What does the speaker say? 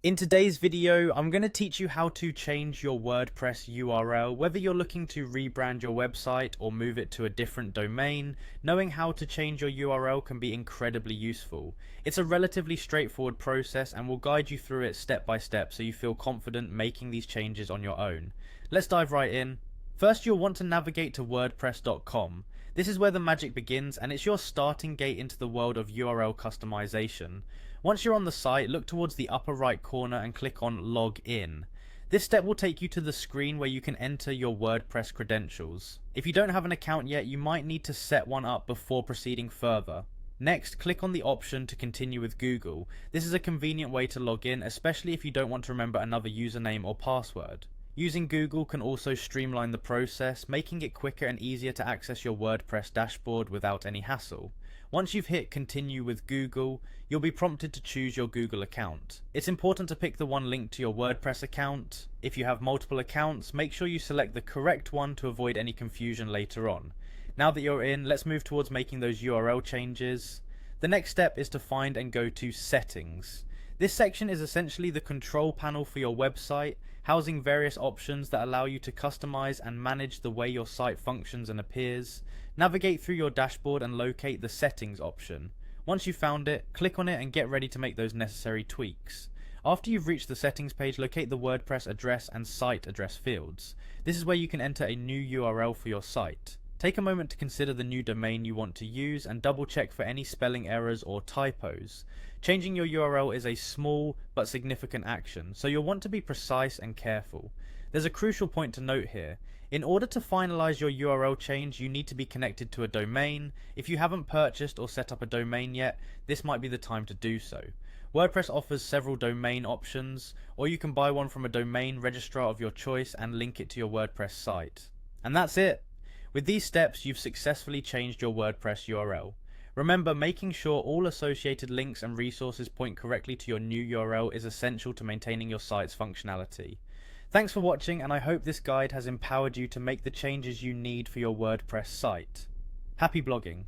In today's video, I'm going to teach you how to change your WordPress URL. Whether you're looking to rebrand your website or move it to a different domain, knowing how to change your URL can be incredibly useful. It's a relatively straightforward process and we'll guide you through it step by step so you feel confident making these changes on your own. Let's dive right in. First, you'll want to navigate to wordpress.com. This is where the magic begins and it's your starting gate into the world of URL customization. Once you're on the site, look towards the upper right corner and click on Log In. This step will take you to the screen where you can enter your WordPress credentials. If you don't have an account yet, you might need to set one up before proceeding further. Next, click on the option to continue with Google. This is a convenient way to log in, especially if you don't want to remember another username or password. Using Google can also streamline the process, making it quicker and easier to access your WordPress dashboard without any hassle. Once you've hit continue with Google, you'll be prompted to choose your Google account. It's important to pick the one linked to your WordPress account. If you have multiple accounts, make sure you select the correct one to avoid any confusion later on. Now that you're in, let's move towards making those URL changes. The next step is to find and go to Settings. This section is essentially the control panel for your website, housing various options that allow you to customize and manage the way your site functions and appears. Navigate through your dashboard and locate the Settings option. Once you've found it, click on it and get ready to make those necessary tweaks. After you've reached the settings page, locate the WordPress address and site address fields. This is where you can enter a new URL for your site. Take a moment to consider the new domain you want to use and double check for any spelling errors or typos. Changing your URL is a small but significant action, so you'll want to be precise and careful. There's a crucial point to note here. In order to finalize your URL change, you need to be connected to a domain. If you haven't purchased or set up a domain yet, this might be the time to do so. WordPress offers several domain options, or you can buy one from a domain registrar of your choice and link it to your WordPress site. And that's it! With these steps, you've successfully changed your WordPress URL. Remember, making sure all associated links and resources point correctly to your new URL is essential to maintaining your site's functionality. Thanks for watching, and I hope this guide has empowered you to make the changes you need for your WordPress site. Happy blogging!